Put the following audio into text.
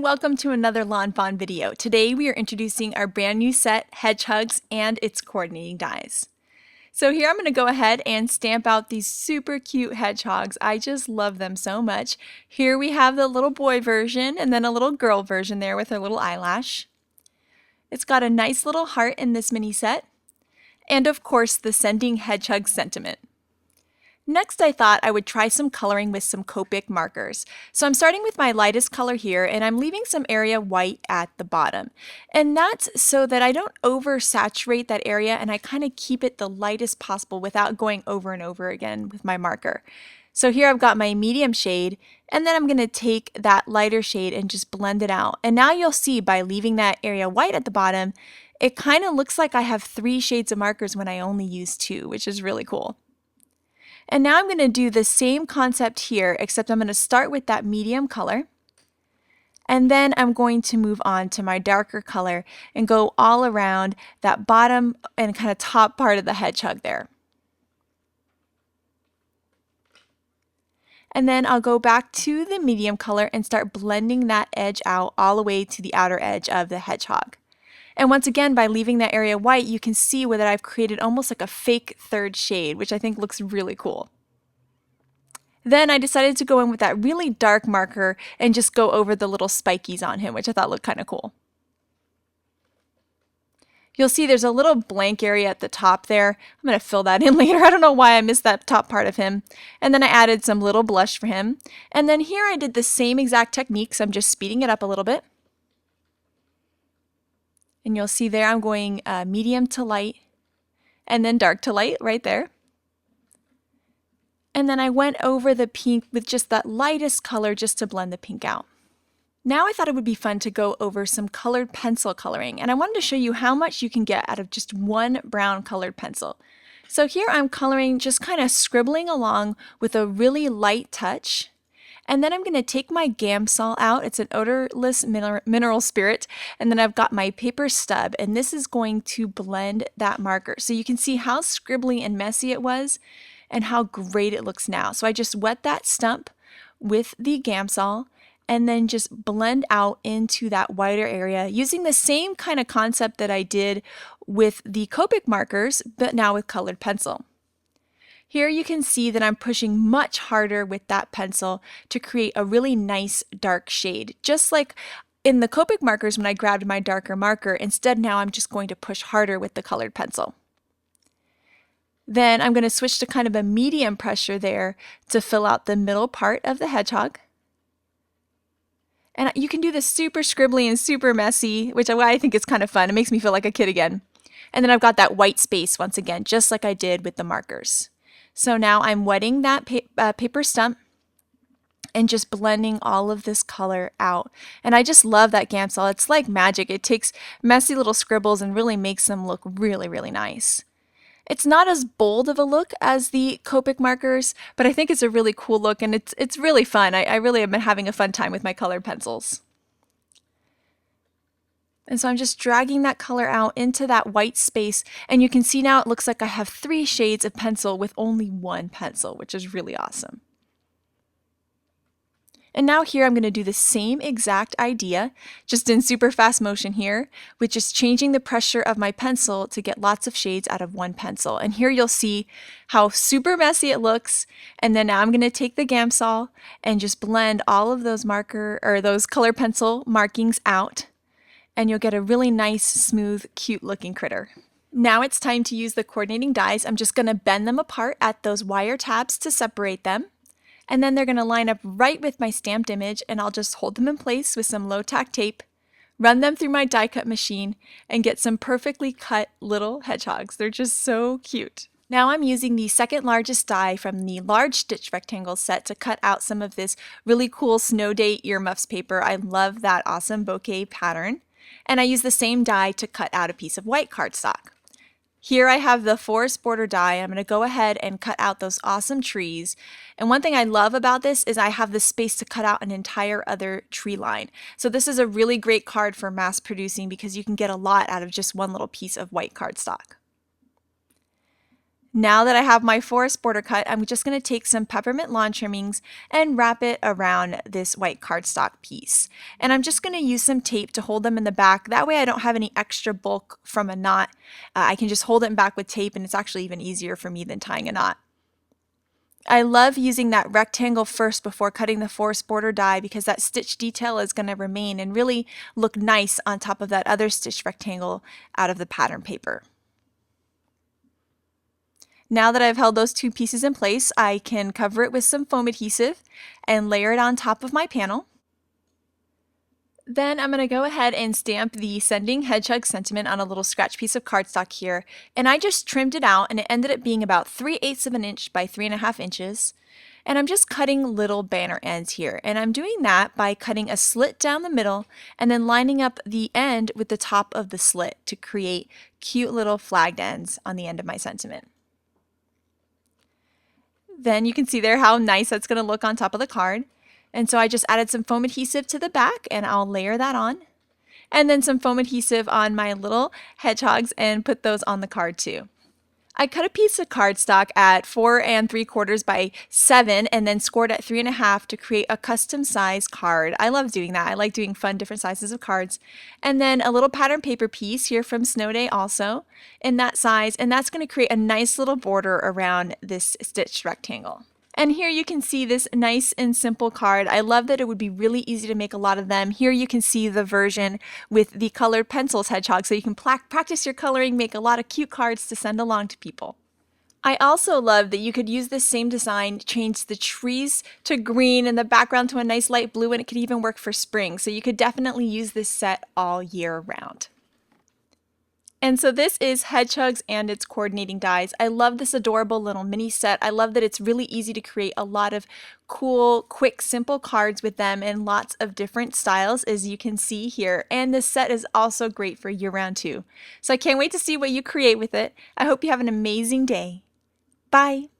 welcome to another Lawn Fawn video. Today we are introducing our brand new set, Hedgehugs, and its coordinating dies. So here I'm going to go ahead and stamp out these super cute hedgehogs. I just love them so much. Here we have the little boy version and then a little girl version there with her little eyelash. It's got a nice little heart in this mini set. And of course the sending hedgehog sentiment. Next, I thought I would try some coloring with some Copic markers. So I'm starting with my lightest color here, and I'm leaving some area white at the bottom. And that's so that I don't oversaturate that area and I kind of keep it the lightest possible without going over and over again with my marker. So here I've got my medium shade, and then I'm going to take that lighter shade and just blend it out. And now you'll see by leaving that area white at the bottom, it kind of looks like I have 3 shades of markers when I only use 2, which is really cool. And now I'm going to do the same concept here, except I'm going to start with that medium color. And then I'm going to move on to my darker color and go all around that bottom and kind of top part of the hedgehog there. And then I'll go back to the medium color and start blending that edge out all the way to the outer edge of the hedgehog. And once again, by leaving that area white, you can see that I've created almost like a fake third shade, which I think looks really cool. Then I decided to go in with that really dark marker and just go over the little spikies on him, which I thought looked kind of cool. You'll see there's a little blank area at the top there. I'm going to fill that in later. I don't know why I missed that top part of him. And then I added some little blush for him. And then here I did the same exact technique, so I'm just speeding it up a little bit. And you'll see there I'm going medium to light and then dark to light right there. And then I went over the pink with just that lightest color just to blend the pink out. Now I thought it would be fun to go over some colored pencil coloring, and I wanted to show you how much you can get out of just one brown colored pencil. So here I'm coloring, just kind of scribbling along with a really light touch. And then I'm going to take my Gamsol out. It's an odorless mineral spirit. And then I've got my paper stub, and this is going to blend that marker. So you can see how scribbly and messy it was and how great it looks now. So I just wet that stump with the Gamsol and then just blend out into that wider area using the same kind of concept that I did with the Copic markers, but now with colored pencil. Here you can see that I'm pushing much harder with that pencil to create a really nice dark shade. Just like in the Copic markers when I grabbed my darker marker, instead now I'm just going to push harder with the colored pencil. Then I'm going to switch to kind of a medium pressure there to fill out the middle part of the hedgehog. And you can do this super scribbly and super messy, which I think is kind of fun. It makes me feel like a kid again. And then I've got that white space once again, just like I did with the markers. So now I'm wetting that paper stump and just blending all of this color out. And I just love that Gamsol. It's like magic. It takes messy little scribbles and really makes them look really, really nice. It's not as bold of a look as the Copic markers, but I think it's a really cool look, and it's really fun. I really have been having a fun time with my colored pencils. And so I'm just dragging that color out into that white space, and you can see now it looks like I have 3 shades of pencil with only 1 pencil, which is really awesome. And now here I'm going to do the same exact idea, just in super fast motion here, with just changing the pressure of my pencil to get lots of shades out of 1 pencil. And here you'll see how super messy it looks. And then now I'm going to take the Gamsol and just blend all of those those color pencil markings out. And you'll get a really nice, smooth, cute looking critter. Now it's time to use the coordinating dies. I'm just going to bend them apart at those wire tabs to separate them. And then they're going to line up right with my stamped image, and I'll just hold them in place with some low-tack tape, run them through my die cut machine, and get some perfectly cut little hedgehogs. They're just so cute. Now I'm using the second largest die from the large stitch rectangle set to cut out some of this really cool snow day earmuffs paper. I love that awesome bouquet pattern. And I use the same die to cut out a piece of white cardstock. Here I have the forest border die. I'm going to go ahead and cut out those awesome trees. And one thing I love about this is I have the space to cut out an entire other tree line. So this is a really great card for mass producing because you can get a lot out of just one little piece of white cardstock. Now that I have my forest border cut, I'm just going to take some peppermint lawn trimmings and wrap it around this white cardstock piece. And I'm just going to use some tape to hold them in the back. That way I don't have any extra bulk from a knot. I can just hold it back with tape, and it's actually even easier for me than tying a knot. I love using that rectangle first before cutting the forest border die because that stitch detail is going to remain and really look nice on top of that other stitched rectangle out of the pattern paper. Now that I've held those two pieces in place, I can cover it with some foam adhesive and layer it on top of my panel. Then I'm going to go ahead and stamp the Sending Hedgehug sentiment on a little scratch piece of cardstock here. And I just trimmed it out, and it ended up being about 3/8 of an inch by 3.5 inches. And I'm just cutting little banner ends here. And I'm doing that by cutting a slit down the middle and then lining up the end with the top of the slit to create cute little flagged ends on the end of my sentiment. Then you can see there how nice that's going to look on top of the card. And so I just added some foam adhesive to the back, and I'll layer that on. And then some foam adhesive on my little hedgehogs and put those on the card too. I cut a piece of cardstock at 4 3/4 by 7 and then scored at 3.5 to create a custom size card. I love doing that. I like doing fun different sizes of cards. And then a little pattern paper piece here from Snow Day also in that size, and that's going to create a nice little border around this stitched rectangle. And here you can see this nice and simple card. I love that it would be really easy to make a lot of them. Here you can see the version with the colored pencils hedgehog, so you can practice your coloring, make a lot of cute cards to send along to people. I also love that you could use this same design, change the trees to green and the background to a nice light blue, and it could even work for spring. So you could definitely use this set all year round. And so this is Hedgehugs and its coordinating dies. I love this adorable little mini set. I love that it's really easy to create a lot of cool, quick, simple cards with them in lots of different styles, as you can see here. And this set is also great for year-round too. So I can't wait to see what you create with it. I hope you have an amazing day. Bye!